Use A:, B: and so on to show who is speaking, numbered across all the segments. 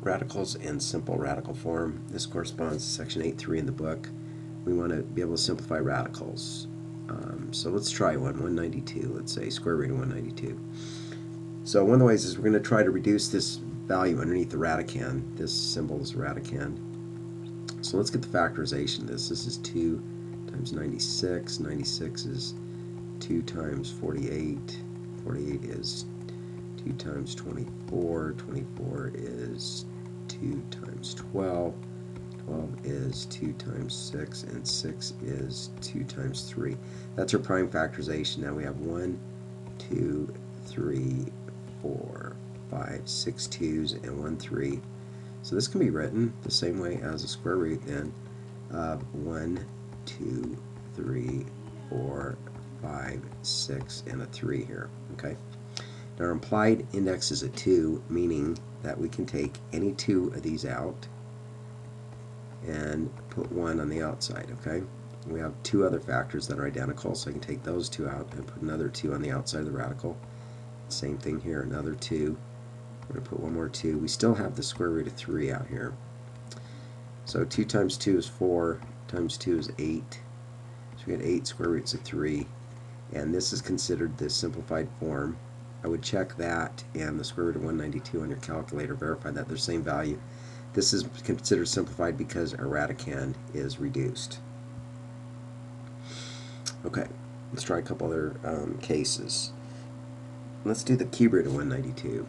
A: Radicals and simple radical form. This corresponds to section 8.3 in the book. We want to be able to simplify radicals. So let's try one, 192, let's say, square root of 192. So one of the ways is we're going to try to reduce this value underneath the radicand. This symbol is radicand. So let's get the factorization of this. This is 2 times 96. 96 is 2 times 48. 48 is 2 times 24. 24 is 2 times 12. 12 is 2 times 6, and 6 is 2 times 3. That's our prime factorization. Now we have 1, 2, 3, 4, 5, 6 2's, and 1 3. So this can be written the same way as a square root then of 1, 2, 3, 4, 5, 6, and a 3 here. Okay. Now our implied index is a 2, meaning that we can take any two of these out and put 1 on the outside. Okay. We have two other factors that are identical, so I can take those two out and put another 2 on the outside of the radical. Same thing here, another 2. We're going to put one more 2. We still have the square root of 3 out here. So 2 times 2 is 4, times 2 is 8. So we get 8 square roots of 3. And this is considered the simplified form. I would check that and the square root of 192 on your calculator, verify that they're the same value. This is considered simplified because our radicand is reduced. Okay, let's try a couple other cases. Let's do the cube root of 192.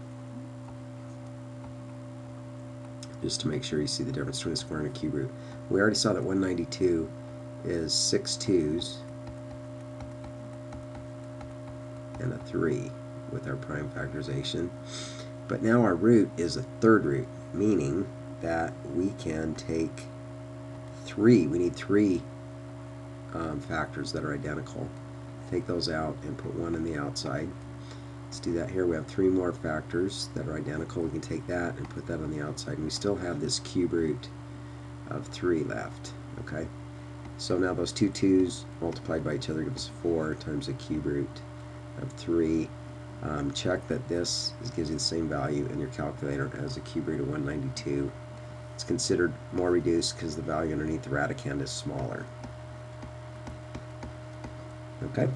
A: Just to make sure you see the difference between a square and a cube root. We already saw that 192 is 6 2's and a 3 with our prime factorization. But now our root is a third root, meaning that we can take 3. We need 3 factors that are identical. Take those out and put 1 on the outside. Let's do that here. We have 3 more factors that are identical. We can take that and put that on the outside, and we still have this cube root of 3 left. Okay, so now those two 2's multiplied by each other gives us 4 times the cube root of 3. Check that this gives you the same value in your calculator as the cube root of 192. It's considered more reduced because the value underneath the radicand is smaller. Okay.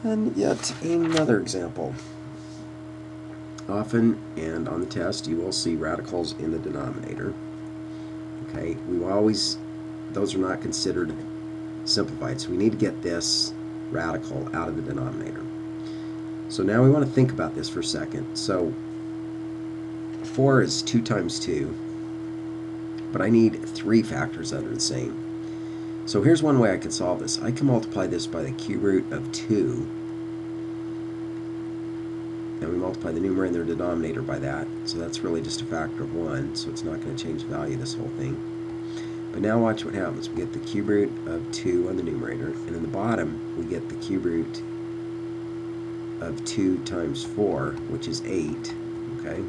A: And yet another example. Often and on the test you will see radicals in the denominator. Okay, those are not considered simplified, so we need to get this radical out of the denominator. So now we want to think about this for a second. So 4 is 2 times 2, but I need 3 factors that are the same. So here's one way I could solve this. I can multiply this by the cube root of 2, and we multiply the numerator and the denominator by that. So that's really just a factor of 1, so it's not going to change the value of this whole thing. But now watch what happens. We get the cube root of 2 on the numerator, and in the bottom we get the cube root of 2 times 4, which is 8. Okay?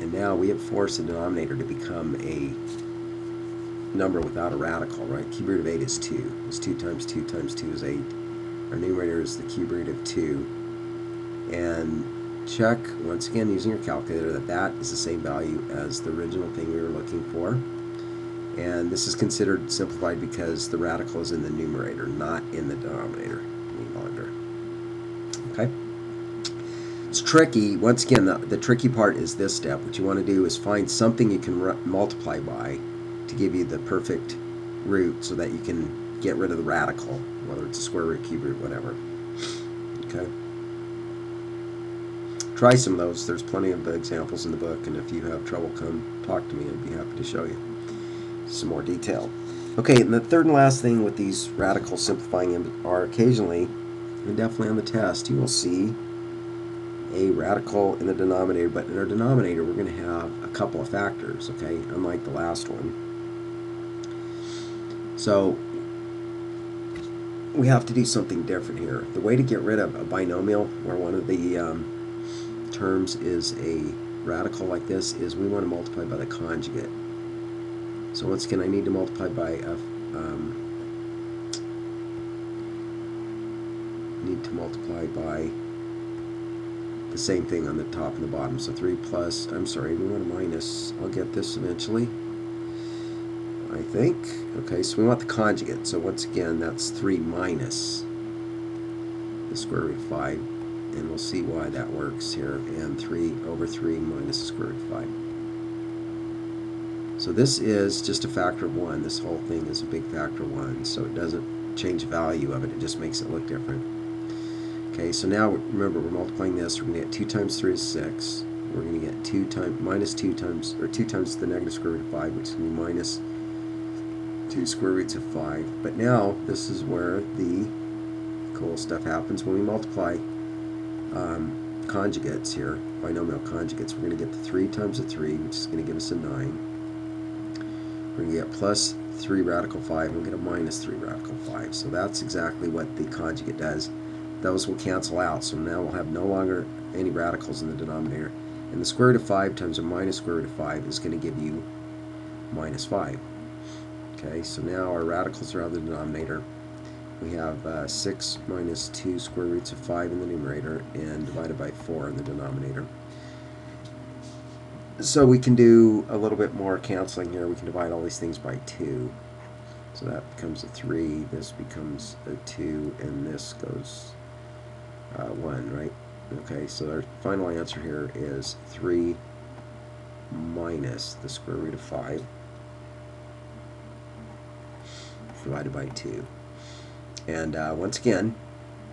A: And now we have forced the denominator to become a number without a radical, right? Cube root of 8 is 2. It's 2 times 2 times 2 is 8. Our numerator is the cube root of 2. And check, once again, using your calculator, that that is the same value as the original thing we were looking for. And this is considered simplified because the radical is in the numerator, not in the denominator any longer. Okay? It's tricky. Once again, the tricky part is this step. What you want to do is find something you can multiply by to give you the perfect root so that you can get rid of the radical, whether it's a square root, cube root, whatever. Okay. Try some of those. There's plenty of examples in the book, and if you have trouble, come talk to me. I'd be happy to show you some more detail. Okay, and the third and last thing with these radical simplifying are occasionally, and definitely on the test, you will see a radical in the denominator, but in our denominator we're going to have a couple of factors, okay, unlike the last one. So we have to do something different here. The way to get rid of a binomial where one of the terms is a radical like this is we want to multiply by the conjugate. So once again, I need to multiply by a the same thing on the top and the bottom. So 3 plus, I'm sorry, we want a minus. I'll get this eventually, I think. Okay, so we want the conjugate. So once again, that's 3 minus the square root of 5. And we'll see why that works here. And 3 over 3 minus the square root of 5. So this is just a factor of 1. This whole thing is a big factor of 1. So it doesn't change the value of it. It just makes it look different. Okay, so now remember we're multiplying this. We're going to get 2 times 3 is 6. We're going to get 2 times minus 2 times, or 2 times the negative square root of 5, which is going to be minus 2 square roots of 5. But now this is where the cool stuff happens. When we multiply conjugates here, binomial conjugates, we're going to get the 3 times the 3, which is going to give us a 9. We're going to get plus 3 radical 5, and we'll get a minus 3 radical 5. So that's exactly what the conjugate does. Those will cancel out, so now we'll have no longer any radicals in the denominator. And the square root of 5 times a minus square root of 5 is going to give you minus 5. Okay, so now our radicals are out of the denominator. We have 6 minus 2 square roots of 5 in the numerator and divided by 4 in the denominator. So we can do a little bit more canceling here. We can divide all these things by 2. So that becomes a 3, this becomes a 2, and this goes 1, right? Okay, so our final answer here is 3 minus the square root of 5 divided by 2. And once again,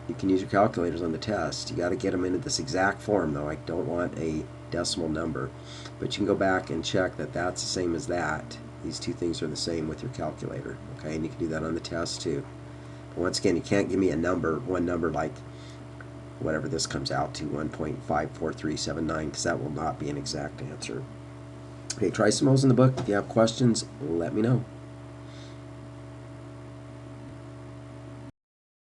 A: you can use your calculators on the test. You got to get them into this exact form, though. I don't want a decimal number. But you can go back and check that that's the same as that. These two things are the same with your calculator. Okay, and you can do that on the test too. But once again, you can't give me a number, one number like whatever this comes out to, 1.54379, because that will not be an exact answer. Okay, try some of those in the book. If you have questions, let me know.